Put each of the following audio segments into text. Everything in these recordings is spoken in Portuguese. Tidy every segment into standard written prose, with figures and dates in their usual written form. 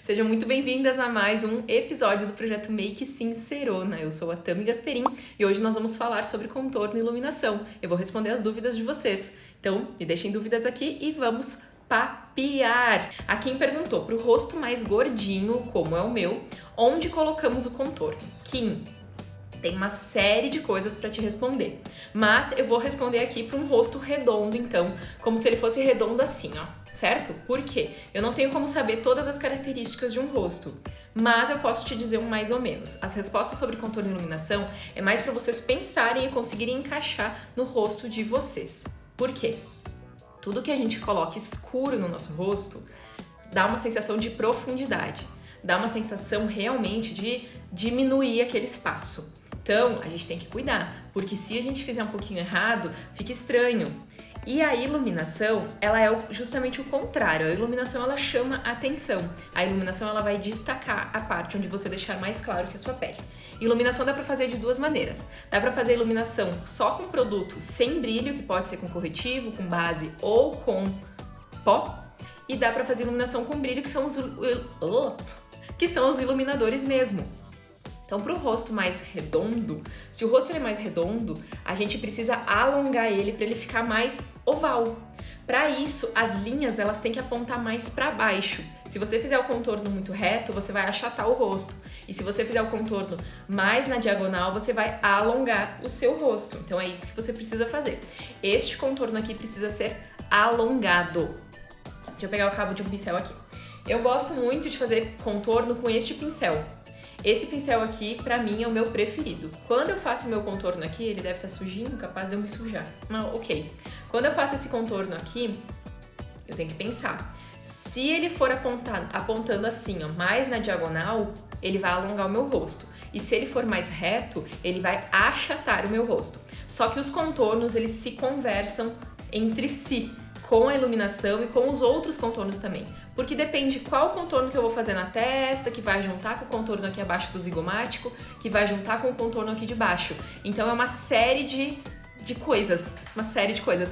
Sejam muito bem-vindas a mais um episódio do projeto Make Sincerona. Eu sou a Tami Gasperin e hoje nós vamos falar sobre contorno e iluminação. Eu vou responder as dúvidas de vocês. Então, me deixem dúvidas aqui e vamos papear. A quem perguntou, para o rosto mais gordinho, como é o meu, onde colocamos o contorno? Kim, tem uma série de coisas para te responder, mas eu vou responder aqui para um rosto redondo, então, como se ele fosse redondo assim, ó, certo? Por quê? Eu não tenho como saber todas as características de um rosto, mas eu posso te dizer um mais ou menos. As respostas sobre contorno e iluminação é mais para vocês pensarem e conseguirem encaixar no rosto de vocês. Por quê? Tudo que a gente coloca escuro no nosso rosto dá uma sensação de profundidade, dá uma sensação realmente de diminuir aquele espaço. Então, a gente tem que cuidar, porque se a gente fizer um pouquinho errado, fica estranho. E a iluminação, ela é justamente o contrário. A iluminação, ela chama a atenção. A iluminação, ela vai destacar a parte onde você deixar mais claro que a sua pele. Iluminação dá pra fazer de duas maneiras. Dá pra fazer iluminação só com produto sem brilho, que pode ser com corretivo, com base ou com pó. E dá pra fazer iluminação com brilho, que são os iluminadores mesmo. Então, para o rosto mais redondo, se o rosto ele é mais redondo, a gente precisa alongar ele para ele ficar mais oval. Para isso, as linhas elas têm que apontar mais para baixo. Se você fizer o contorno muito reto, você vai achatar o rosto. E se você fizer o contorno mais na diagonal, você vai alongar o seu rosto. Então, é isso que você precisa fazer. Este contorno aqui precisa ser alongado. Deixa eu pegar o cabo de um pincel aqui. Eu gosto muito de fazer contorno com este pincel. Esse pincel aqui, pra mim, é o meu preferido. Quando eu faço o meu contorno aqui, ele deve estar sujinho, capaz de eu me sujar. Mas, ok. Quando eu faço esse contorno aqui, eu tenho que pensar. Se ele for apontando assim, ó, mais na diagonal, ele vai alongar o meu rosto. E se ele for mais reto, ele vai achatar o meu rosto. Só que os contornos, eles se conversam entre si, com a iluminação e com os outros contornos também. Porque depende qual contorno que eu vou fazer na testa, que vai juntar com o contorno aqui abaixo do zigomático, que vai juntar com o contorno aqui de baixo. Então é uma série de coisas,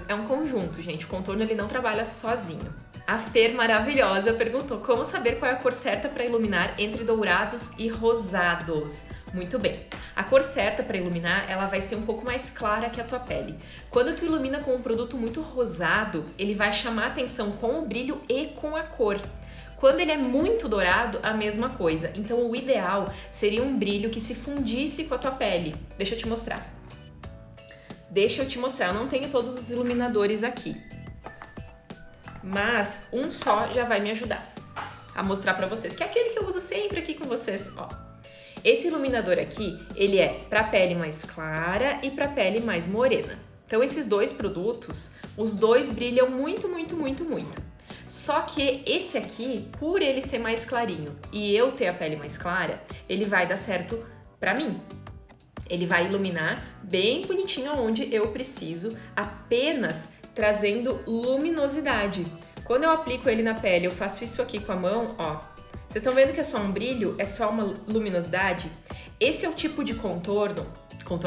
É um conjunto, gente. O contorno ele não trabalha sozinho. A Fer maravilhosa perguntou como saber qual é a cor certa para iluminar entre dourados e rosados. Muito bem. A cor certa para iluminar, ela vai ser um pouco mais clara que a tua pele. Quando tu ilumina com um produto muito rosado, ele vai chamar a atenção com o brilho e com a cor. Quando ele é muito dourado, a mesma coisa. Então o ideal seria um brilho que se fundisse com a tua pele. Deixa eu te mostrar. Eu não tenho todos os iluminadores aqui, mas um só já vai me ajudar a mostrar pra vocês, que é aquele que eu uso sempre aqui com vocês, ó. Esse iluminador aqui, ele é pra pele mais clara e pra pele mais morena. Então esses dois produtos, os dois brilham muito, muito, muito, muito. Só que esse aqui, por ele ser mais clarinho e eu ter a pele mais clara, ele vai dar certo pra mim. Ele vai iluminar bem bonitinho onde eu preciso, apenas trazendo luminosidade. Quando eu aplico ele na pele, eu faço isso aqui com a mão, ó. Vocês estão vendo que é só um brilho? É só uma luminosidade? Esse é o tipo de contorno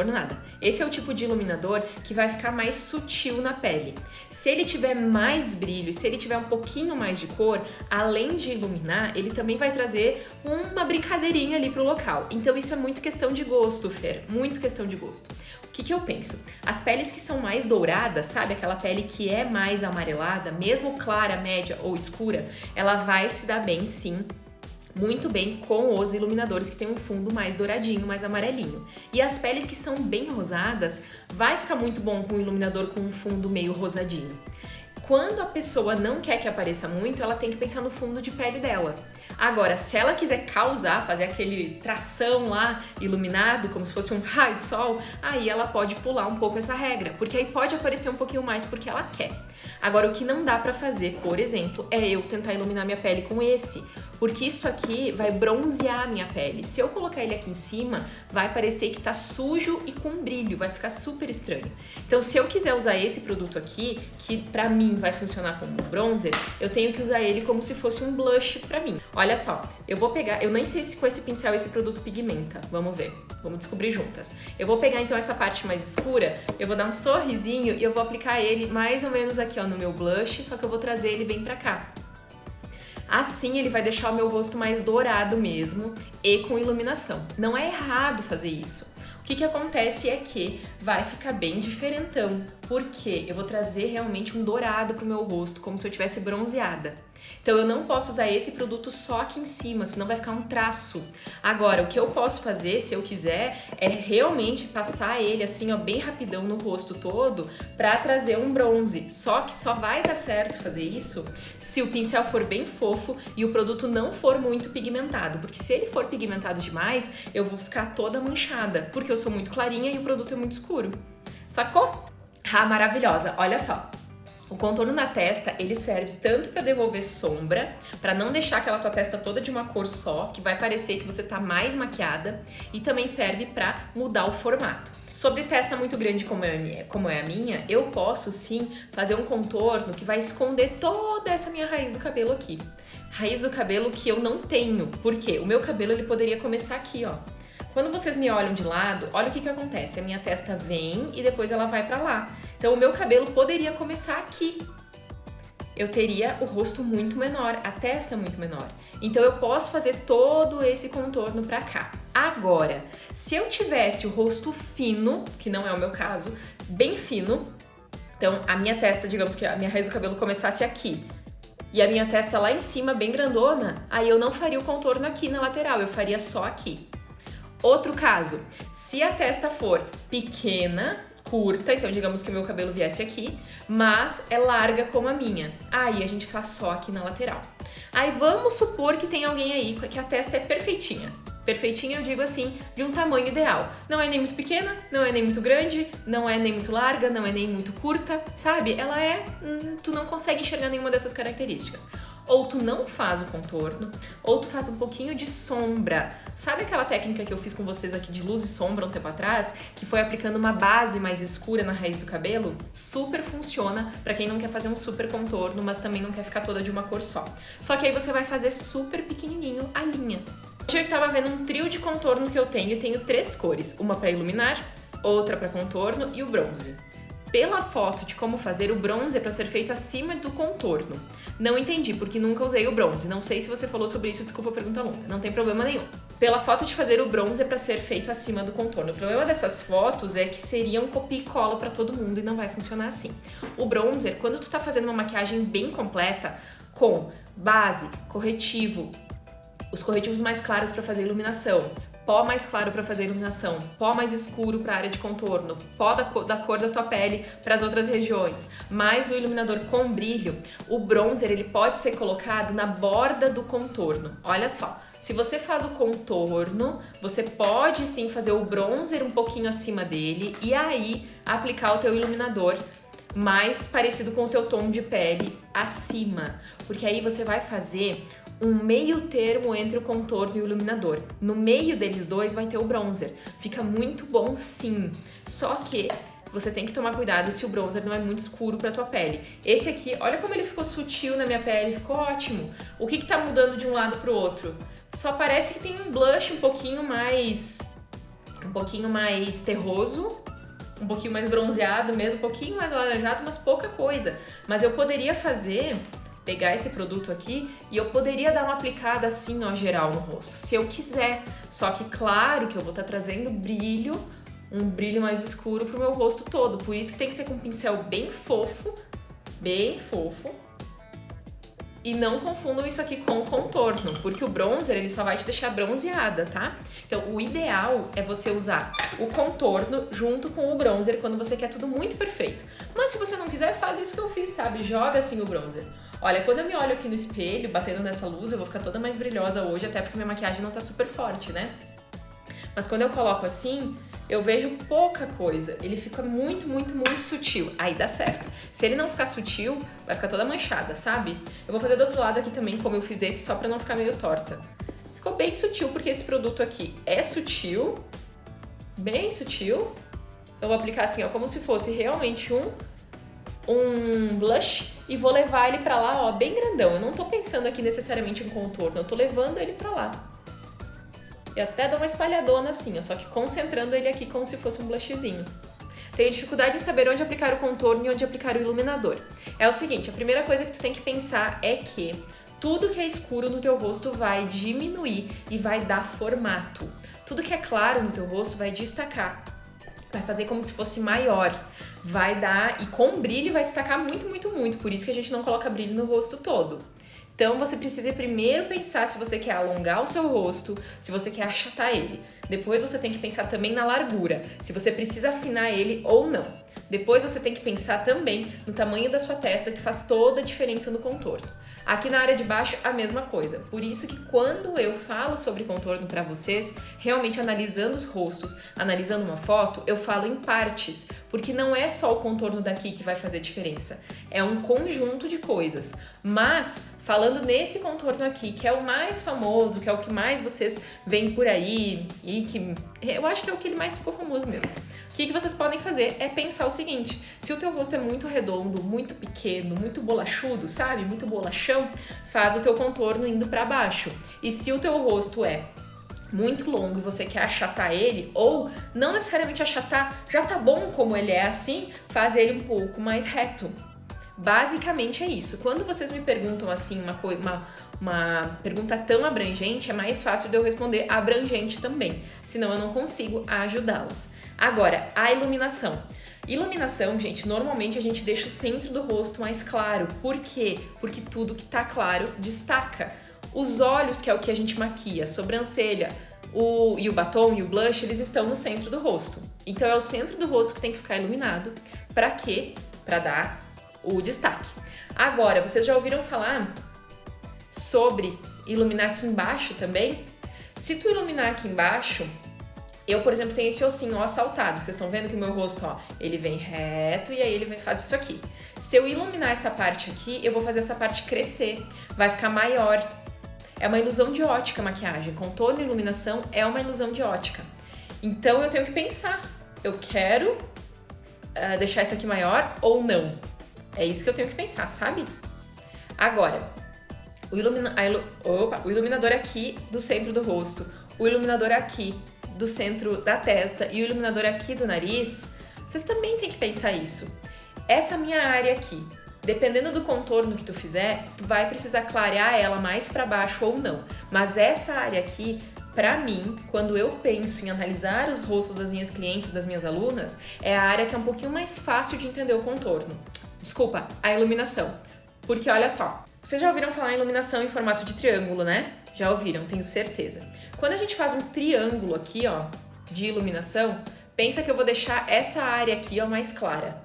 nada. Esse é o tipo de iluminador que vai ficar mais sutil na pele. Se ele tiver mais brilho, se ele tiver um pouquinho mais de cor, além de iluminar, ele também vai trazer uma brincadeirinha ali pro local. Então isso é muito questão de gosto, Fer, muito questão de gosto. O que eu penso? As peles que são mais douradas, sabe? Aquela pele que é mais amarelada, mesmo clara, média ou escura, ela vai se dar bem, sim, muito bem com os iluminadores que tem um fundo mais douradinho, mais amarelinho. E as peles que são bem rosadas, vai ficar muito bom com o iluminador com um fundo meio rosadinho. Quando a pessoa não quer que apareça muito, ela tem que pensar no fundo de pele dela. Agora, se ela quiser causar, fazer aquele tração lá iluminado, como se fosse um raio de sol, aí ela pode pular um pouco essa regra, porque aí pode aparecer um pouquinho mais porque ela quer. Agora, o que não dá pra fazer, por exemplo, é eu tentar iluminar minha pele com esse, porque isso aqui vai bronzear a minha pele. Se eu colocar ele aqui em cima, vai parecer que tá sujo e com brilho, vai ficar super estranho. Então, se eu quiser usar esse produto aqui, que pra mim vai funcionar como um bronzer, eu tenho que usar ele como se fosse um blush pra mim. Olha só, eu vou pegar, eu nem sei se com esse pincel esse produto pigmenta, vamos ver, vamos descobrir juntas. Eu vou pegar então essa parte mais escura, eu vou dar um sorrisinho e eu vou aplicar ele mais ou menos aqui ó, no meu blush, só que eu vou trazer ele bem pra cá. Assim ele vai deixar o meu rosto mais dourado mesmo e com iluminação. Não é errado fazer isso. O que acontece é que vai ficar bem diferentão, porque eu vou trazer realmente um dourado pro meu rosto, como se eu tivesse bronzeada. Então eu não posso usar esse produto só aqui em cima, senão vai ficar um traço. Agora, o que eu posso fazer, se eu quiser, é realmente passar ele assim, ó, bem rapidão no rosto todo pra trazer um bronze. Só que só vai dar certo fazer isso se o pincel for bem fofo e o produto não for muito pigmentado. Porque se ele for pigmentado demais, eu vou ficar toda manchada, porque eu sou muito clarinha e o produto é muito escuro. Sacou? Ah, maravilhosa! Olha só. O contorno na testa, ele serve tanto para devolver sombra, para não deixar aquela tua testa toda de uma cor só, que vai parecer que você tá mais maquiada, e também serve para mudar o formato. Sobre testa muito grande como é a minha, eu posso sim fazer um contorno que vai esconder toda essa minha raiz do cabelo aqui. Raiz do cabelo que eu não tenho, porque o meu cabelo ele poderia começar aqui, ó. Quando vocês me olham de lado, olha o que acontece. A minha testa vem e depois ela vai pra lá. Então o meu cabelo poderia começar aqui. Eu teria o rosto muito menor, a testa muito menor. Então eu posso fazer todo esse contorno pra cá. Agora, se eu tivesse o rosto fino, que não é o meu caso, bem fino, então a minha testa, digamos que a minha raiz do cabelo começasse aqui, e a minha testa lá em cima bem grandona, aí eu não faria o contorno aqui na lateral, eu faria só aqui. Outro caso, se a testa for pequena, curta, então digamos que o meu cabelo viesse aqui, mas é larga como a minha, aí a gente faz só aqui na lateral. Aí vamos supor que tem alguém aí que a testa é perfeitinha. Perfeitinha eu digo assim, de um tamanho ideal. Não é nem muito pequena, não é nem muito grande, não é nem muito larga, não é nem muito curta, sabe? Ela é... tu não consegue enxergar nenhuma dessas características. Ou tu não faz o contorno, ou tu faz um pouquinho de sombra. Sabe aquela técnica que eu fiz com vocês aqui de luz e sombra um tempo atrás? Que foi aplicando uma base mais escura na raiz do cabelo? Super funciona pra quem não quer fazer um super contorno, mas também não quer ficar toda de uma cor só. Só que aí você vai fazer super pequenininho a linha. Hoje eu estava vendo um trio de contorno que eu tenho 3 cores. Uma pra iluminar, outra pra contorno e o bronze. Pela foto de como fazer, o bronze é para ser feito acima do contorno. Não entendi, porque nunca usei o bronze. Não sei se você falou sobre isso, desculpa a pergunta longa. Não tem problema nenhum. Pela foto de fazer, o bronze é para ser feito acima do contorno. O problema dessas fotos é que seria um copia e cola para todo mundo e não vai funcionar assim. O bronzer, quando tu tá fazendo uma maquiagem bem completa, com base, corretivo, os corretivos mais claros para fazer iluminação, pó mais claro para fazer iluminação, pó mais escuro para a área de contorno, pó da cor da tua pele para as outras regiões, mais o iluminador com brilho, o bronzer ele pode ser colocado na borda do contorno. Olha só, se você faz o contorno, você pode sim fazer o bronzer um pouquinho acima dele e aí aplicar o teu iluminador mais parecido com o teu tom de pele acima, porque aí você vai fazer um meio termo entre o contorno e o iluminador. No meio deles dois vai ter o bronzer. Fica muito bom sim, só que você tem que tomar cuidado se o bronzer não é muito escuro pra tua pele. Esse aqui, olha como ele ficou sutil na minha pele, ficou ótimo. O que tá mudando de um lado pro outro? Só parece que tem um blush um pouquinho mais terroso, um pouquinho mais bronzeado mesmo, um pouquinho mais alaranjado, mas pouca coisa. Mas eu poderia pegar esse produto aqui e eu poderia dar uma aplicada assim, ó, geral no rosto, se eu quiser. Só que claro que eu vou estar trazendo brilho, um brilho mais escuro pro meu rosto todo. Por isso que tem que ser com um pincel bem fofo, e não confundam isso aqui com o contorno, porque o bronzer ele só vai te deixar bronzeada, tá? Então o ideal é você usar o contorno junto com o bronzer quando você quer tudo muito perfeito. Mas se você não quiser, faz isso que eu fiz, sabe? Joga assim o bronzer. Olha, quando eu me olho aqui no espelho, batendo nessa luz, eu vou ficar toda mais brilhosa hoje, até porque minha maquiagem não tá super forte, né? Mas quando eu coloco assim, eu vejo pouca coisa. Ele fica muito sutil. Aí dá certo. Se ele não ficar sutil, vai ficar toda manchada, sabe? Eu vou fazer do outro lado aqui também, como eu fiz desse, só pra não ficar meio torta. Ficou bem sutil, porque esse produto aqui é sutil, bem sutil. Eu vou aplicar assim, ó, como se fosse realmente um blush e vou levar ele pra lá, ó, bem grandão. Eu não tô pensando aqui necessariamente em contorno, eu tô levando ele pra lá. E até dou uma espalhadona assim, ó, só que concentrando ele aqui como se fosse um blushzinho. Tenho dificuldade em saber onde aplicar o contorno e onde aplicar o iluminador. É o seguinte, a primeira coisa que tu tem que pensar é que Tudo que é escuro no teu rosto vai diminuir e vai dar formato. Tudo que é claro no teu rosto vai destacar, vai fazer como se fosse maior, vai dar, e com brilho vai destacar muito, muito, muito. Por isso que a gente não coloca brilho no rosto todo. Então você precisa primeiro pensar se você quer alongar o seu rosto, se você quer achatar ele. Depois você tem que pensar também na largura, se você precisa afinar ele ou não. Depois você tem que pensar também no tamanho da sua testa, que faz toda a diferença no contorno. Aqui na área de baixo, a mesma coisa. Por isso que quando eu falo sobre contorno para vocês, realmente analisando os rostos, analisando uma foto, eu falo em partes, porque não é só o contorno daqui que vai fazer diferença. É um conjunto de coisas. Mas, falando nesse contorno aqui, que é o mais famoso, que é o que mais vocês veem por aí, e que eu acho que é o que ele mais ficou famoso mesmo. O que vocês podem fazer é pensar o seguinte: se o teu rosto é muito redondo, muito pequeno, muito bolachudo, sabe? Muito bolachão, faz o teu contorno indo para baixo. E se o teu rosto é muito longo e você quer achatar ele, ou não necessariamente achatar, já tá bom como ele é assim, faz ele um pouco mais reto. Basicamente é isso. Quando vocês me perguntam assim uma pergunta tão abrangente, é mais fácil de eu responder abrangente também, senão eu não consigo ajudá-las. Agora, a iluminação. Iluminação, gente, normalmente a gente deixa o centro do rosto mais claro. Por quê? Porque tudo que tá claro destaca. Os olhos, que é o que a gente maquia, a sobrancelha, e o batom e o blush, eles estão no centro do rosto. Então é o centro do rosto que tem que ficar iluminado. Pra quê? Pra dar o destaque. Agora, vocês já ouviram falar sobre iluminar aqui embaixo também? Se tu iluminar aqui embaixo, eu, por exemplo, tenho esse ossinho ó, saltado. Vocês estão vendo que o meu rosto, ó, ele vem reto e aí ele faz isso aqui. Se eu iluminar essa parte aqui, eu vou fazer essa parte crescer, vai ficar maior. É uma ilusão de ótica a maquiagem. Contorno e iluminação é uma ilusão de ótica. Então eu tenho que pensar, eu quero deixar isso aqui maior ou não? É isso que eu tenho que pensar, sabe? Agora, o iluminador aqui do centro do rosto, o iluminador aqui do centro da testa e o iluminador aqui do nariz, vocês também têm que pensar isso. Essa minha área aqui, dependendo do contorno que tu fizer, tu vai precisar clarear ela mais para baixo ou não. Mas essa área aqui, pra mim, quando eu penso em analisar os rostos das minhas clientes, das minhas alunas, é a área que é um pouquinho mais fácil de entender o contorno. Desculpa, a iluminação. Porque olha só, vocês já ouviram falar em iluminação em formato de triângulo, né? Já ouviram, tenho certeza. Quando a gente faz um triângulo aqui, ó, de iluminação, pensa que eu vou deixar essa área aqui, ó, mais clara.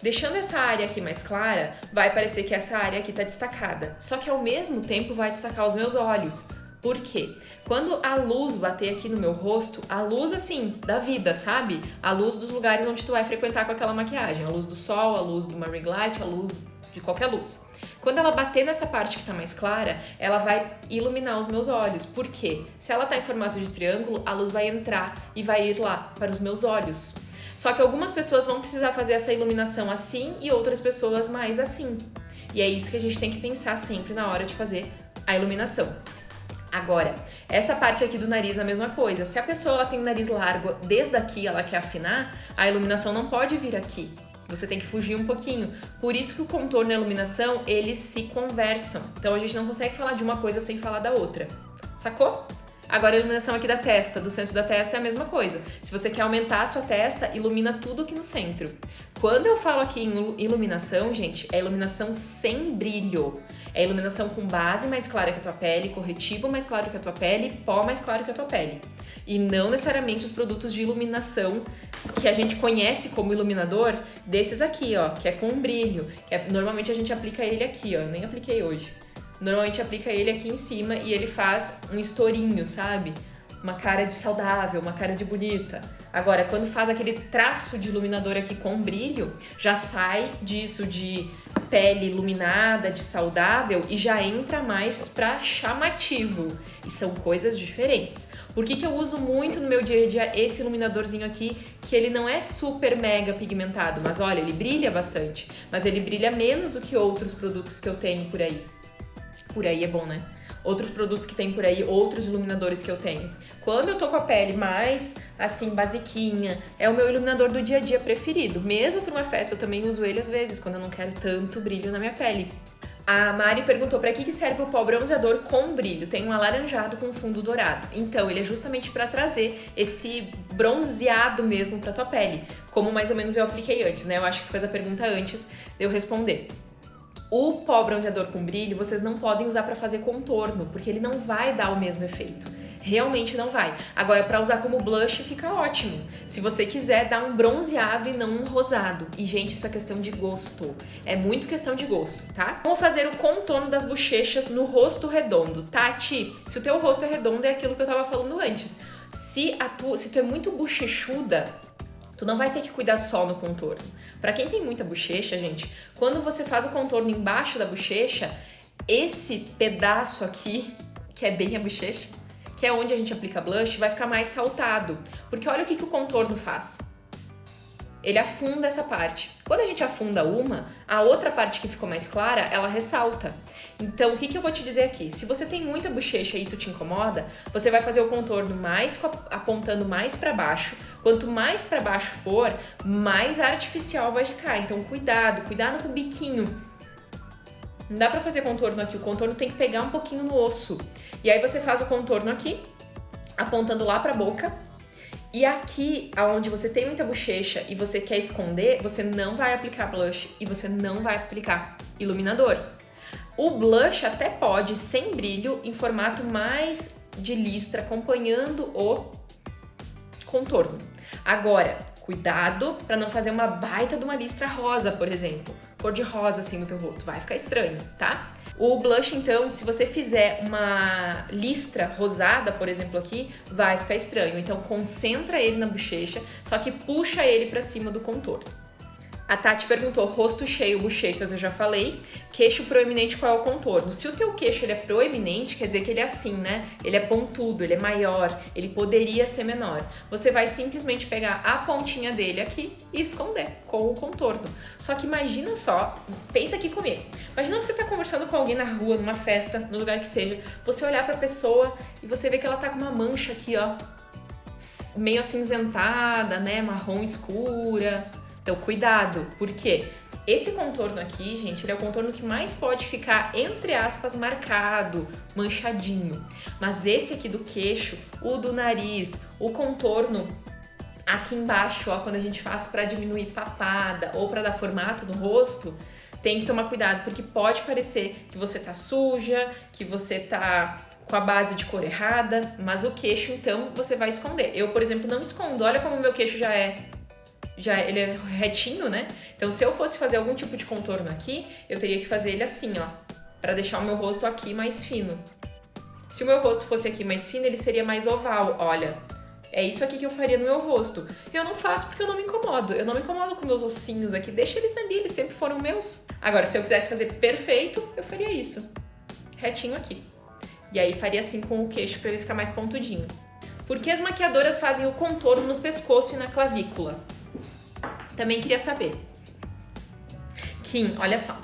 Deixando essa área aqui mais clara, vai parecer que essa área aqui tá destacada. Só que ao mesmo tempo vai destacar os meus olhos. Por quê? Quando a luz bater aqui no meu rosto, a luz assim, da vida, sabe? A luz dos lugares onde tu vai frequentar com aquela maquiagem. A luz do sol, a luz do uma ring light, a luz de qualquer luz. Quando ela bater nessa parte que tá mais clara, ela vai iluminar os meus olhos. Por quê? Se ela tá em formato de triângulo, a luz vai entrar e vai ir lá para os meus olhos. Só que algumas pessoas vão precisar fazer essa iluminação assim e outras pessoas mais assim. E é isso que a gente tem que pensar sempre na hora de fazer a iluminação. Agora, essa parte aqui do nariz é a mesma coisa. Se a pessoa ela tem o nariz largo desde aqui, ela quer afinar, a iluminação não pode vir aqui. Você tem que fugir um pouquinho. Por isso que o contorno e a iluminação, eles se conversam. Então a gente não consegue falar de uma coisa sem falar da outra. Sacou? Agora a iluminação aqui da testa, do centro da testa é a mesma coisa. Se você quer aumentar a sua testa, ilumina tudo aqui no centro. Quando eu falo aqui em iluminação, gente, é iluminação sem brilho. É iluminação com base mais clara que a tua pele, corretivo mais claro que a tua pele, pó mais claro que a tua pele. E não necessariamente os produtos de iluminação que a gente conhece como iluminador, desses aqui, ó, que é com brilho. Normalmente a gente aplica ele aqui, ó, eu nem apliquei hoje. Normalmente aplica ele aqui em cima e ele faz um estourinho, sabe? Uma cara de saudável, uma cara de bonita. Agora, quando faz aquele traço de iluminador aqui com brilho, já sai disso de pele iluminada, de saudável e já entra mais pra chamativo. E são coisas diferentes. Por que eu uso muito no meu dia a dia esse iluminadorzinho aqui, que ele não é super mega pigmentado, mas olha, ele brilha bastante. Mas ele brilha menos do que outros produtos que eu tenho por aí. Por aí é bom, né? Outros produtos que tem por aí, outros iluminadores que eu tenho. Quando eu tô com a pele mais, assim, basiquinha, é o meu iluminador do dia a dia preferido. Mesmo pra uma festa, eu também uso ele às vezes, quando eu não quero tanto brilho na minha pele. A Mari perguntou para que serve o pó bronzeador com brilho. Tem um alaranjado com fundo dourado. Então, ele é justamente para trazer esse bronzeado mesmo para tua pele, como mais ou menos eu apliquei antes, né? Eu acho que tu fez a pergunta antes de eu responder. O pó bronzeador com brilho, vocês não podem usar para fazer contorno, porque ele não vai dar o mesmo efeito. Realmente não vai. Agora, para usar como blush, fica ótimo. Se você quiser dar um bronzeado e não um rosado. E, gente, isso é questão de gosto. É muito questão de gosto, tá? Vamos fazer o contorno das bochechas no rosto redondo. Tati, se o teu rosto é redondo, é aquilo que eu tava falando antes. Se tu é muito bochechuda, tu não vai ter que cuidar só no contorno. Pra quem tem muita bochecha, gente, quando você faz o contorno embaixo da bochecha, esse pedaço aqui, que é bem a bochecha, que é onde a gente aplica blush, vai ficar mais saltado. Porque olha o que o contorno faz. Ele afunda essa parte. Quando a gente afunda a outra parte que ficou mais clara, ela ressalta. Então, o que eu vou te dizer aqui? Se você tem muita bochecha e isso te incomoda, você vai fazer o contorno apontando mais para baixo. Quanto mais para baixo for, mais artificial vai ficar. Então, cuidado com o biquinho. Não dá pra fazer contorno aqui, o contorno tem que pegar um pouquinho no osso. E aí você faz o contorno aqui, apontando lá pra boca. E aqui, onde você tem muita bochecha e você quer esconder, você não vai aplicar blush e você não vai aplicar iluminador. O blush até pode, sem brilho, em formato mais de listra, acompanhando o contorno. Agora, cuidado para não fazer uma baita de uma listra rosa, por exemplo. Cor de rosa assim no teu rosto, vai ficar estranho, tá? O blush, então, se você fizer uma listra rosada, por exemplo, aqui, vai ficar estranho. Então, concentra ele na bochecha, só que puxa ele para cima do contorno. A Tati perguntou, rosto cheio, bochechas, eu já falei. Queixo proeminente, qual é o contorno? Se o teu queixo ele é proeminente, quer dizer que ele é assim, né? Ele é pontudo, ele é maior, ele poderia ser menor. Você vai simplesmente pegar a pontinha dele aqui e esconder com o contorno. Só que imagina só, pensa aqui comigo. Imagina você tá conversando com alguém na rua, numa festa, no lugar que seja, você olhar pra pessoa e você vê que ela tá com uma mancha aqui, ó, meio acinzentada, né? Marrom escura. Então, cuidado, porque esse contorno aqui, gente, ele é o contorno que mais pode ficar, entre aspas, marcado, manchadinho. Mas esse aqui do queixo, o do nariz, o contorno aqui embaixo, ó, quando a gente faz para diminuir papada ou para dar formato no rosto, tem que tomar cuidado, porque pode parecer que você tá suja, que você tá com a base de cor errada, mas o queixo, então, você vai esconder. Eu, por exemplo, não escondo. Olha como o meu queixo já ele é retinho, né? Então, se eu fosse fazer algum tipo de contorno aqui, eu teria que fazer ele assim, ó, pra deixar o meu rosto aqui mais fino. Se o meu rosto fosse aqui mais fino, ele seria mais oval, olha. É isso aqui que eu faria no meu rosto. Eu não faço porque eu não me incomodo. Eu não me incomodo com meus ossinhos aqui. Deixa eles ali, eles sempre foram meus. Agora, se eu quisesse fazer perfeito, eu faria isso. Retinho aqui. E aí, faria assim com o queixo pra ele ficar mais pontudinho. Por que as maquiadoras fazem o contorno no pescoço e na clavícula? Também queria saber. Kim, olha só.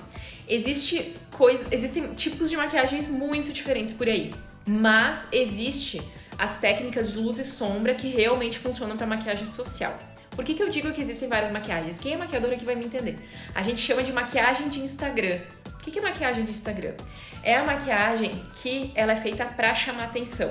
Existem tipos de maquiagens muito diferentes por aí. Mas existe as técnicas de luz e sombra que realmente funcionam para maquiagem social. Por que eu digo que existem várias maquiagens? Quem é maquiador aqui vai me entender. A gente chama de maquiagem de Instagram. O que é maquiagem de Instagram? É a maquiagem que ela é feita para chamar atenção.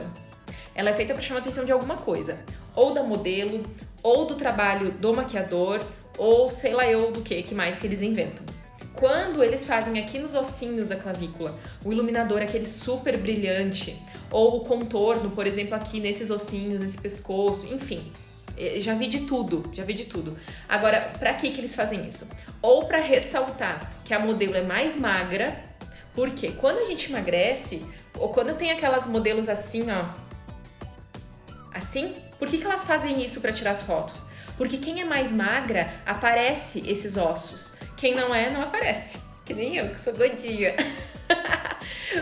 Ela é feita para chamar atenção de alguma coisa. Ou da modelo, ou do trabalho do maquiador, ou sei lá eu do que mais que eles inventam. Quando eles fazem aqui nos ossinhos da clavícula o iluminador, aquele super brilhante, ou o contorno, por exemplo, aqui nesses ossinhos, nesse pescoço, enfim, já vi de tudo. Agora, pra que eles fazem isso? Ou pra ressaltar que a modelo é mais magra, porque quando a gente emagrece, ou quando tem aquelas modelos assim, ó, assim, por que elas fazem isso pra tirar as fotos? Porque quem é mais magra, aparece esses ossos. Quem não é, não aparece. Que nem eu, que sou gordinha.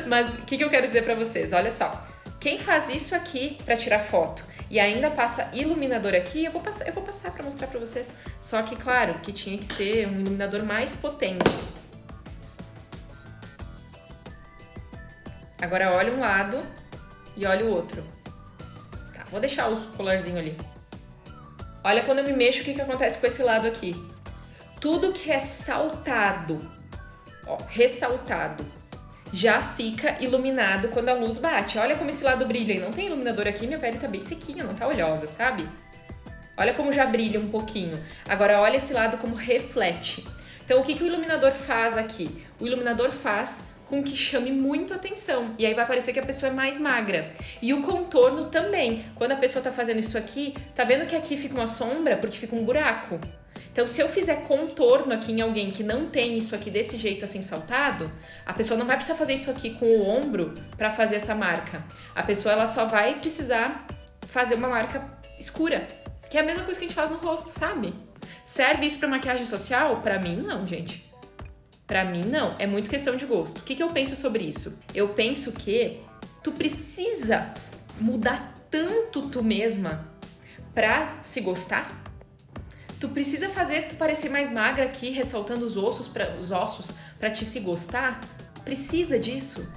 Mas o que eu quero dizer pra vocês? Olha só. Quem faz isso aqui pra tirar foto e ainda passa iluminador aqui, eu vou passar pra mostrar pra vocês. Só que, claro, que tinha que ser um iluminador mais potente. Agora olha um lado e olha o outro. Tá, vou deixar o colarzinho ali. Olha quando eu me mexo, o que acontece com esse lado aqui. Tudo que é saltado, ó, ressaltado já fica iluminado quando a luz bate. Olha como esse lado brilha. E não tem iluminador aqui, minha pele tá bem sequinha, não tá oleosa, sabe? Olha como já brilha um pouquinho. Agora olha esse lado como reflete. Então o que o iluminador faz aqui? O iluminador faz com que chame muito atenção. E aí vai parecer que a pessoa é mais magra. E o contorno também. Quando a pessoa tá fazendo isso aqui, tá vendo que aqui fica uma sombra porque fica um buraco? Então, se eu fizer contorno aqui em alguém que não tem isso aqui desse jeito assim saltado, a pessoa não vai precisar fazer isso aqui com o ombro para fazer essa marca. A pessoa ela só vai precisar fazer uma marca escura, que é a mesma coisa que a gente faz no rosto, sabe? Serve isso para maquiagem social? Para mim não, gente. Pra mim, não. É muito questão de gosto. O que eu penso sobre isso? Eu penso que tu precisa mudar tanto tu mesma pra se gostar. Tu precisa fazer tu parecer mais magra aqui, ressaltando os ossos pra te se gostar. Precisa disso.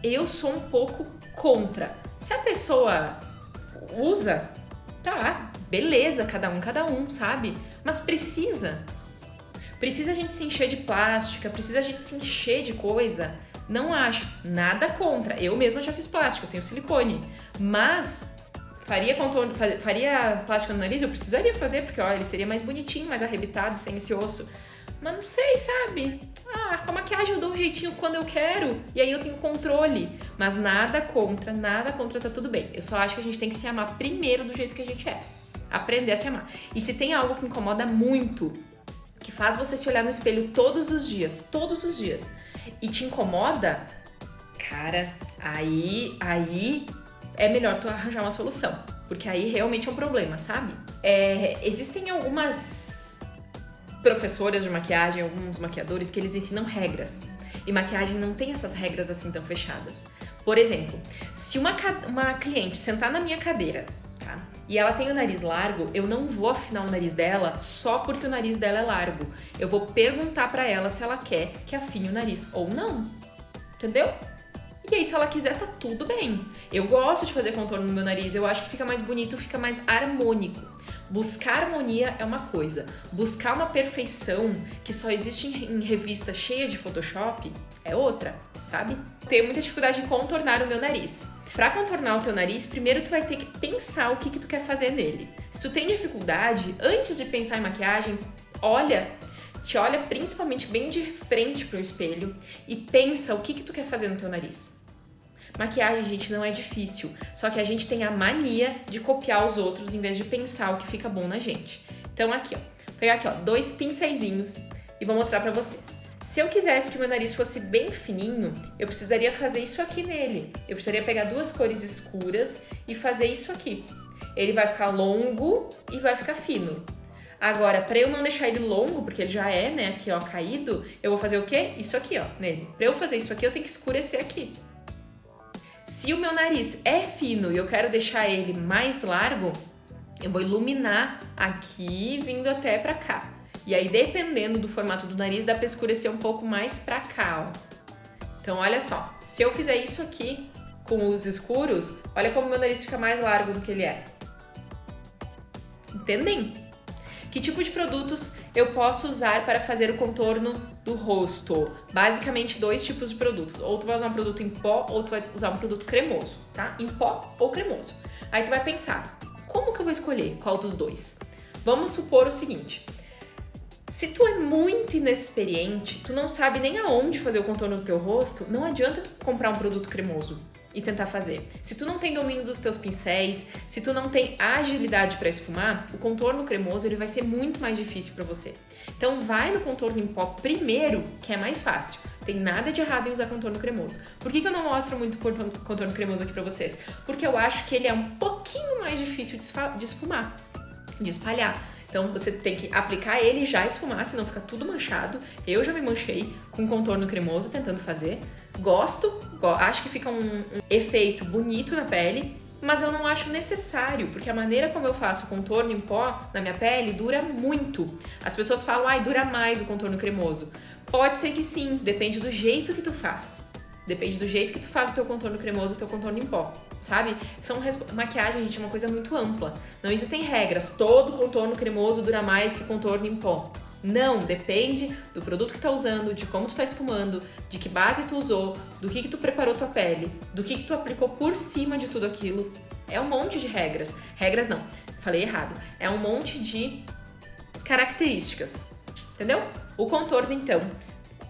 Eu sou um pouco contra. Se a pessoa usa, tá, beleza, cada um, sabe? Mas precisa a gente se encher de plástica, precisa a gente se encher de coisa. Não acho nada contra. Eu mesma já fiz plástica, eu tenho silicone. Mas faria plástica no nariz? Eu precisaria fazer, porque ó, ele seria mais bonitinho, mais arrebitado, sem esse osso. Mas não sei, sabe? Com a maquiagem eu dou um jeitinho quando eu quero. E aí eu tenho controle. Mas nada contra, tá tudo bem. Eu só acho que a gente tem que se amar primeiro do jeito que a gente é. Aprender a se amar. E se tem algo que incomoda muito, que faz você se olhar no espelho todos os dias, e te incomoda, cara, aí é melhor tu arranjar uma solução, porque aí realmente é um problema, sabe? Existem algumas professoras de maquiagem, alguns maquiadores que eles ensinam regras, e maquiagem não tem essas regras assim tão fechadas. Por exemplo, se uma cliente sentar na minha cadeira, tá? E ela tem o nariz largo, eu não vou afinar o nariz dela só porque o nariz dela é largo. Eu vou perguntar pra ela se ela quer que afine o nariz ou não. Entendeu? E aí, se ela quiser, tá tudo bem. Eu gosto de fazer contorno no meu nariz, eu acho que fica mais bonito, fica mais harmônico. Buscar harmonia é uma coisa. Buscar uma perfeição que só existe em revista cheia de Photoshop é outra, sabe? Tenho muita dificuldade em contornar o meu nariz. Pra contornar o teu nariz, primeiro tu vai ter que pensar o que tu quer fazer nele. Se tu tem dificuldade, antes de pensar em maquiagem, te olha principalmente bem de frente pro espelho e pensa o que tu quer fazer no teu nariz. Maquiagem, gente, não é difícil, só que a gente tem a mania de copiar os outros em vez de pensar o que fica bom na gente. Então aqui, ó, vou pegar aqui, ó, 2 pincéisinhos e vou mostrar pra vocês. Se eu quisesse que o meu nariz fosse bem fininho, eu precisaria fazer isso aqui nele. Eu precisaria pegar 2 cores escuras e fazer isso aqui. Ele vai ficar longo e vai ficar fino. Agora, pra eu não deixar ele longo, porque ele já é, né, aqui, ó, caído, eu vou fazer o quê? Isso aqui, ó, nele. Pra eu fazer isso aqui, eu tenho que escurecer aqui. Se o meu nariz é fino e eu quero deixar ele mais largo, eu vou iluminar aqui, vindo até pra cá. E aí, dependendo do formato do nariz, dá pra escurecer um pouco mais pra cá, ó. Então, olha só. Se eu fizer isso aqui com os escuros, olha como meu nariz fica mais largo do que ele é. Entendem? Que tipo de produtos eu posso usar para fazer o contorno do rosto? Basicamente, 2 tipos de produtos. Ou tu vai usar um produto em pó, ou tu vai usar um produto cremoso, tá? Em pó ou cremoso. Aí tu vai pensar, como que eu vou escolher qual dos 2? Vamos supor o seguinte. Se tu é muito inexperiente, tu não sabe nem aonde fazer o contorno do teu rosto, não adianta tu comprar um produto cremoso e tentar fazer. Se tu não tem domínio dos teus pincéis, se tu não tem agilidade para esfumar, o contorno cremoso ele vai ser muito mais difícil para você. Então vai no contorno em pó primeiro, que é mais fácil. Tem nada de errado em usar contorno cremoso. Por que eu não mostro muito contorno cremoso aqui para vocês? Porque eu acho que ele é um pouquinho mais difícil de esfumar, de espalhar. Então você tem que aplicar ele e já esfumar, senão fica tudo manchado. Eu já me manchei com contorno cremoso tentando fazer. Acho que fica um efeito bonito na pele, mas eu não acho necessário, porque a maneira como eu faço contorno em pó na minha pele dura muito. As pessoas falam, dura mais o contorno cremoso. Pode ser que sim, depende do jeito que tu faz. Depende do jeito que tu faz o teu contorno cremoso e o teu contorno em pó, sabe? Maquiagem, gente, é uma coisa muito ampla. Não existem regras. Todo contorno cremoso dura mais que contorno em pó. Não, depende do produto que tu tá usando, de como tu tá esfumando, de que base tu usou, do que tu preparou tua pele, do que tu aplicou por cima de tudo aquilo. É um monte de regras. Regras não, falei errado. É um monte de características, entendeu? O contorno, então,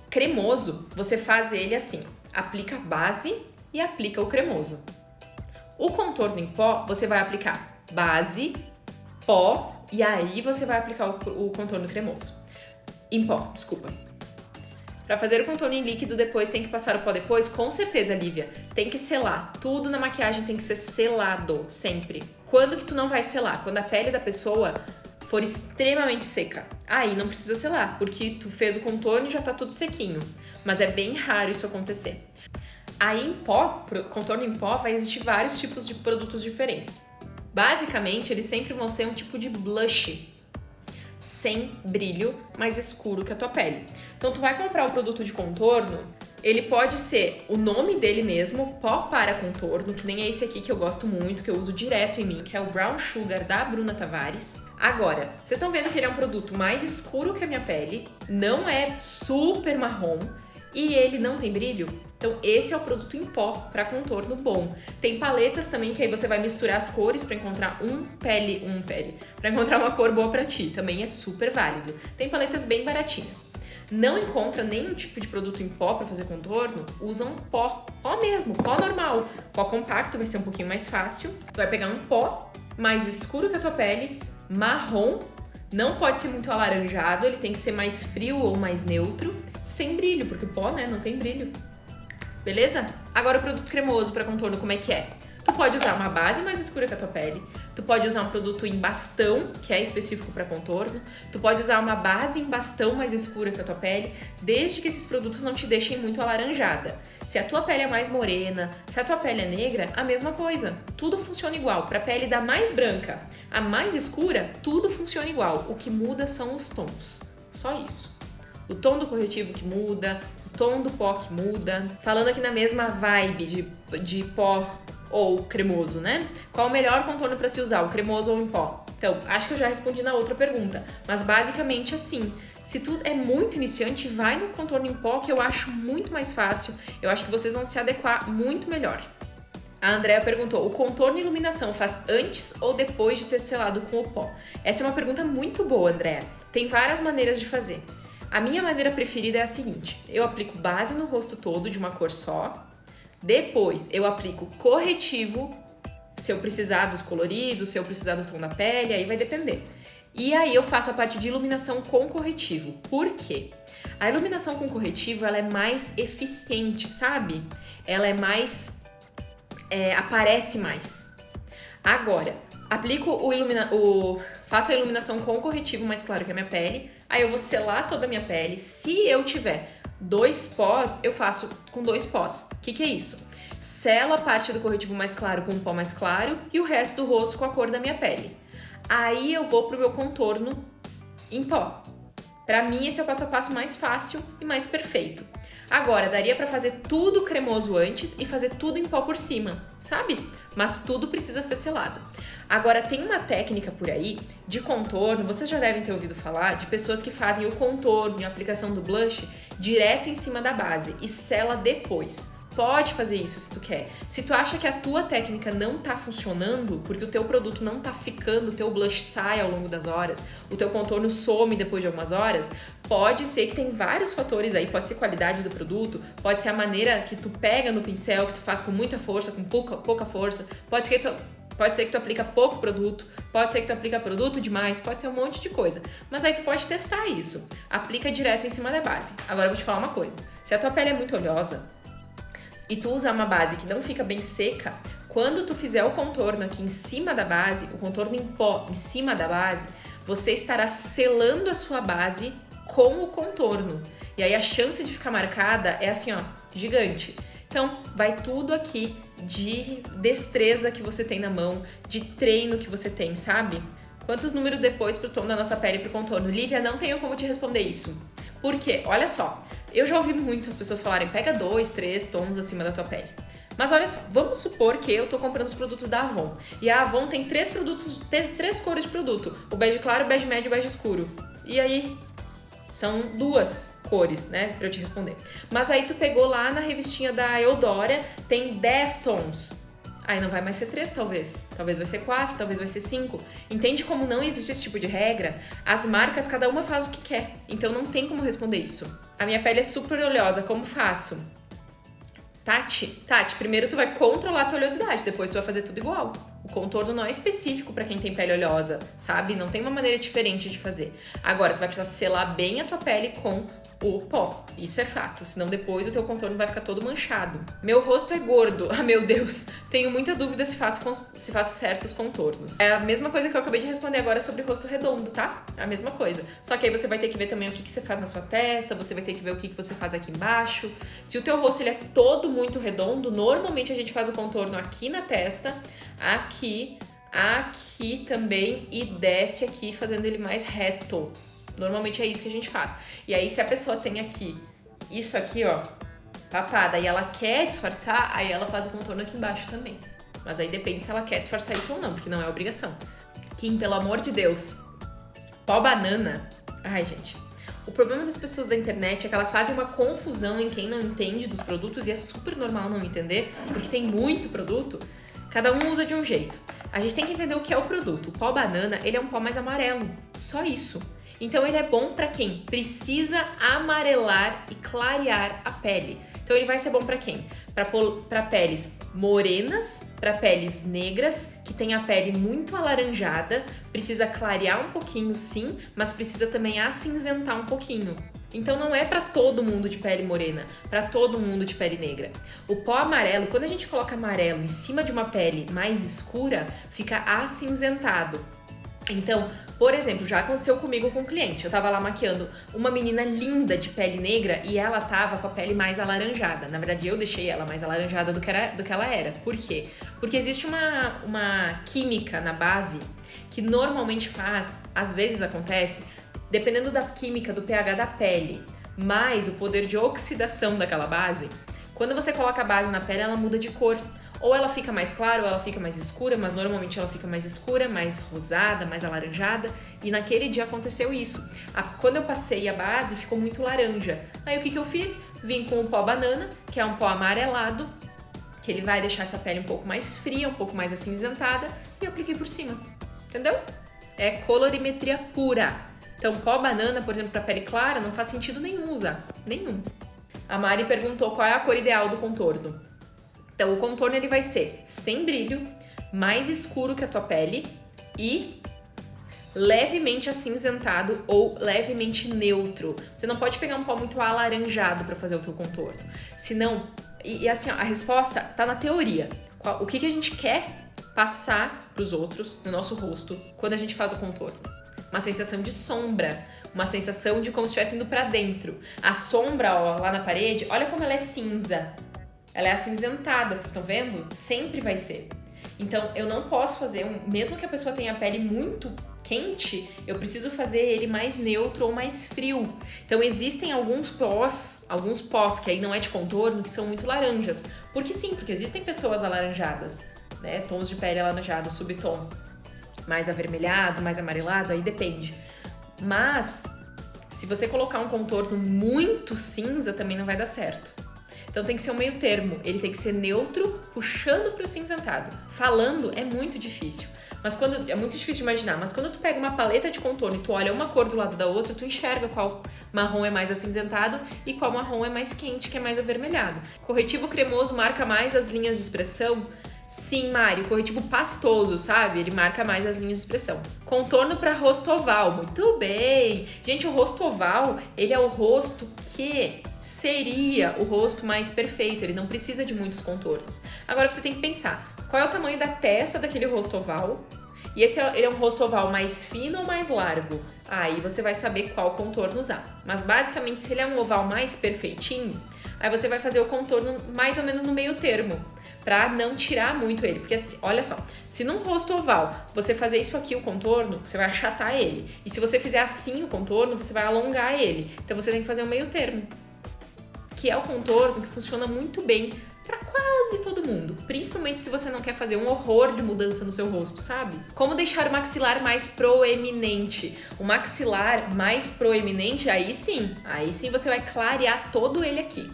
cremoso, você faz ele assim, aplica a base e aplica o cremoso. O contorno em pó, você vai aplicar base, pó e aí você vai aplicar o contorno cremoso. Em pó, desculpa. Para fazer o contorno em líquido, depois tem que passar o pó depois? Com certeza, Lívia. Tem que selar. Tudo na maquiagem tem que ser selado, sempre. Quando que tu não vai selar? Quando a pele da pessoa for extremamente seca. Aí não precisa selar, porque tu fez o contorno e já tá tudo sequinho. Mas é bem raro isso acontecer. Aí em pó, contorno em pó, vai existir vários tipos de produtos diferentes. Basicamente, eles sempre vão ser um tipo de blush, sem brilho, mais escuro que a tua pele. Então tu vai comprar o produto de contorno, ele pode ser o nome dele mesmo, pó para contorno, que nem é esse aqui que eu gosto muito, que eu uso direto em mim, que é o Brown Sugar da Bruna Tavares. Agora, vocês estão vendo que ele é um produto mais escuro que a minha pele, não é super marrom e ele não tem brilho? Então esse é o produto em pó para contorno bom. Tem paletas também que aí você vai misturar as cores para encontrar para encontrar uma cor boa para ti. Também é super válido. Tem paletas bem baratinhas. Não encontra nenhum tipo de produto em pó para fazer contorno? Usam pó mesmo, pó normal. Pó compacto vai ser um pouquinho mais fácil. Tu vai pegar um pó mais escuro que a tua pele, marrom, não pode ser muito alaranjado, ele tem que ser mais frio ou mais neutro, sem brilho, porque o pó, né, não tem brilho. Beleza? Agora o produto cremoso para contorno, como é que é? Tu pode usar uma base mais escura que a tua pele, tu pode usar um produto em bastão, que é específico para contorno, tu pode usar uma base em bastão mais escura que a tua pele, desde que esses produtos não te deixem muito alaranjada. Se a tua pele é mais morena, se a tua pele é negra, a mesma coisa. Tudo funciona igual. Para a pele da mais branca a mais escura, tudo funciona igual. O que muda são os tons. Só isso. O tom do corretivo que muda, o tom do pó que muda. Falando aqui na mesma vibe de pó ou cremoso, né? Qual o melhor contorno para se usar, o cremoso ou em pó? Então, acho que eu já respondi na outra pergunta, mas basicamente assim, se tu é muito iniciante, vai no contorno em pó, que eu acho muito mais fácil, eu acho que vocês vão se adequar muito melhor. A Andrea perguntou, o contorno e iluminação faz antes ou depois de ter selado com o pó? Essa é uma pergunta muito boa, Andrea. Tem várias maneiras de fazer. A minha maneira preferida é a seguinte, eu aplico base no rosto todo de uma cor só, depois eu aplico corretivo, se eu precisar dos coloridos, se eu precisar do tom da pele, aí vai depender. E aí eu faço a parte de iluminação com corretivo. Por quê? A iluminação com corretivo, ela é mais eficiente, sabe? Ela é mais... aparece mais. Agora, faço a iluminação com corretivo mais claro que a minha pele, aí eu vou selar toda a minha pele. Se eu tiver 2 pós, eu faço com 2 pós. O que é isso? Selo a parte do corretivo mais claro com um pó mais claro e o resto do rosto com a cor da minha pele. Aí eu vou pro meu contorno em pó. Pra mim, esse é o passo a passo mais fácil e mais perfeito. Agora, daria pra fazer tudo cremoso antes e fazer tudo em pó por cima, sabe? Mas tudo precisa ser selado. Agora, tem uma técnica por aí de contorno, vocês já devem ter ouvido falar, de pessoas que fazem o contorno e a aplicação do blush direto em cima da base e sela depois. Pode fazer isso se tu quer. Se tu acha que a tua técnica não tá funcionando, porque o teu produto não tá ficando, o teu blush sai ao longo das horas, o teu contorno some depois de algumas horas, pode ser que tem vários fatores aí, pode ser qualidade do produto, pode ser a maneira que tu pega no pincel, que tu faz com muita força, com pouca força, pode ser que tu aplica pouco produto, pode ser que tu aplica produto demais, pode ser um monte de coisa. Mas aí tu pode testar isso. Aplica direto em cima da base. Agora eu vou te falar uma coisa. Se a tua pele é muito oleosa e tu usar uma base que não fica bem seca, quando tu fizer o contorno aqui em cima da base, o contorno em pó em cima da base, você estará selando a sua base com o contorno. E aí a chance de ficar marcada é assim, ó, gigante. Então, vai tudo aqui de destreza que você tem na mão, de treino que você tem, sabe? Quantos números depois pro tom da nossa pele e pro contorno? Lívia, não tenho como te responder isso. Por quê? Olha só, eu já ouvi muitas pessoas falarem, pega 2, 3 tons acima da tua pele. Mas olha só, vamos supor que eu tô comprando os produtos da Avon. E a Avon tem 3 cores de produto. O bege claro, o bege médio e o bege escuro. E aí, São 2 cores, né, pra eu te responder. Mas aí tu pegou lá na revistinha da Eudora, tem 10 tons. Aí não vai mais ser 3, talvez. Talvez vai ser 4, talvez vai ser 5. Entende como não existe esse tipo de regra? As marcas, cada uma faz o que quer. Então não tem como responder isso. A minha pele é super oleosa, como faço? Tati, primeiro tu vai controlar a tua oleosidade, depois tu vai fazer tudo igual. O contorno não é específico pra quem tem pele oleosa, sabe? Não tem uma maneira diferente de fazer. Agora, tu vai precisar selar bem a tua pele com o pó. Isso é fato, senão depois o teu contorno vai ficar todo manchado. Meu rosto é gordo. Ah, meu Deus. Tenho muita dúvida se faço certos contornos. É a mesma coisa que eu acabei de responder agora sobre rosto redondo, tá? É a mesma coisa. Só que aí você vai ter que ver também o que você faz na sua testa, você vai ter que ver o que você faz aqui embaixo. Se o teu rosto ele é todo muito redondo, normalmente a gente faz o contorno aqui na testa, aqui também e desce aqui fazendo ele mais reto. Normalmente é isso que a gente faz. E aí, se a pessoa tem aqui, isso aqui, ó, papada, e ela quer disfarçar, aí ela faz o contorno aqui embaixo também. Mas aí depende se ela quer disfarçar isso ou não, porque não é obrigação. Kim, pelo amor de Deus, pó banana. Ai, gente. O problema das pessoas da internet é que elas fazem uma confusão em quem não entende dos produtos, e é super normal não entender, porque tem muito produto. Cada um usa de um jeito. A gente tem que entender o que é o produto. O pó banana, ele é um pó mais amarelo. Só isso. Então ele é bom para quem precisa amarelar e clarear a pele. Então ele vai ser bom para quem? Para peles morenas, para peles negras, que tem a pele muito alaranjada, precisa clarear um pouquinho sim, mas precisa também acinzentar um pouquinho. Então não é para todo mundo de pele morena, para todo mundo de pele negra. O pó amarelo, quando a gente coloca amarelo em cima de uma pele mais escura, fica acinzentado. Então, por exemplo, já aconteceu comigo com um cliente. Eu tava lá maquiando uma menina linda de pele negra e ela tava com a pele mais alaranjada. Na verdade, eu deixei ela mais alaranjada do que ela era. Por quê? Porque existe uma química na base que normalmente faz, às vezes acontece, dependendo da química, do pH da pele, mais o poder de oxidação daquela base, quando você coloca a base na pele, ela muda de cor. Ou ela fica mais clara ou ela fica mais escura, mas normalmente ela fica mais escura, mais rosada, mais alaranjada. E naquele dia aconteceu isso. Quando eu passei a base, ficou muito laranja. Aí o que eu fiz? Vim com o pó banana, que é um pó amarelado, que ele vai deixar essa pele um pouco mais fria, um pouco mais acinzentada, e apliquei por cima. Entendeu? É colorimetria pura. Então, pó banana, por exemplo, para pele clara, não faz sentido nenhum usar. Nenhum. A Mari perguntou qual é a cor ideal do contorno. Então, o contorno ele vai ser sem brilho, mais escuro que a tua pele e levemente acinzentado ou levemente neutro. Você não pode pegar um pó muito alaranjado para fazer o teu contorno. Senão, assim, ó, a resposta tá na teoria. O que a gente quer passar pros outros no nosso rosto quando a gente faz o contorno? Uma sensação de sombra, uma sensação de como se estivesse indo pra dentro. A sombra, ó, lá na parede, olha como ela é cinza. Ela é acinzentada, vocês estão vendo? Sempre vai ser. Então, eu não posso fazer, mesmo que a pessoa tenha a pele muito quente, eu preciso fazer ele mais neutro ou mais frio. Então, existem alguns pós que aí não é de contorno, que são muito laranjas. Porque sim, porque existem pessoas alaranjadas, né? Tons de pele alaranjado, subtom mais avermelhado, mais amarelado, aí depende. Mas, se você colocar um contorno muito cinza, também não vai dar certo. Então tem que ser um meio termo, ele tem que ser neutro, puxando para o cinzentado. Falando é muito difícil, é muito difícil de imaginar, mas quando tu pega uma paleta de contorno e tu olha uma cor do lado da outra, tu enxerga qual marrom é mais acinzentado e qual marrom é mais quente, que é mais avermelhado. Corretivo cremoso marca mais as linhas de expressão? Sim, Mari, o corretivo pastoso, sabe? Ele marca mais as linhas de expressão. Contorno para rosto oval, muito bem! Gente, o rosto oval, ele é o rosto que seria o rosto mais perfeito, ele não precisa de muitos contornos. Agora você tem que pensar, qual é o tamanho da testa daquele rosto oval? E ele é um rosto oval mais fino ou mais largo? Aí você vai saber qual contorno usar. Mas basicamente, se ele é um oval mais perfeitinho, aí você vai fazer o contorno mais ou menos no meio termo, pra não tirar muito ele. Porque olha só, se num rosto oval você fazer isso aqui, o contorno, você vai achatar ele. E se você fizer assim o contorno, você vai alongar ele. Então você tem que fazer um meio termo, que é o contorno que funciona muito bem pra quase todo mundo, principalmente se você não quer fazer um horror de mudança no seu rosto, sabe? Como deixar o maxilar mais proeminente? O maxilar mais proeminente, aí sim você vai clarear todo ele aqui.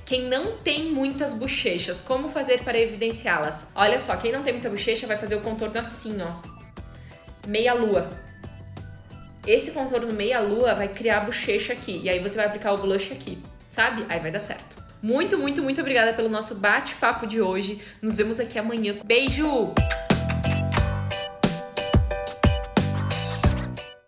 Quem não tem muitas bochechas, como fazer para evidenciá-las? Olha só, quem não tem muita bochecha vai fazer o contorno assim, ó. Meia lua. Esse contorno meia lua vai criar a bochecha aqui. E aí você vai aplicar o blush aqui, sabe? Aí vai dar certo. Muito, muito, muito obrigada pelo nosso bate-papo de hoje. Nos vemos aqui amanhã. Beijo!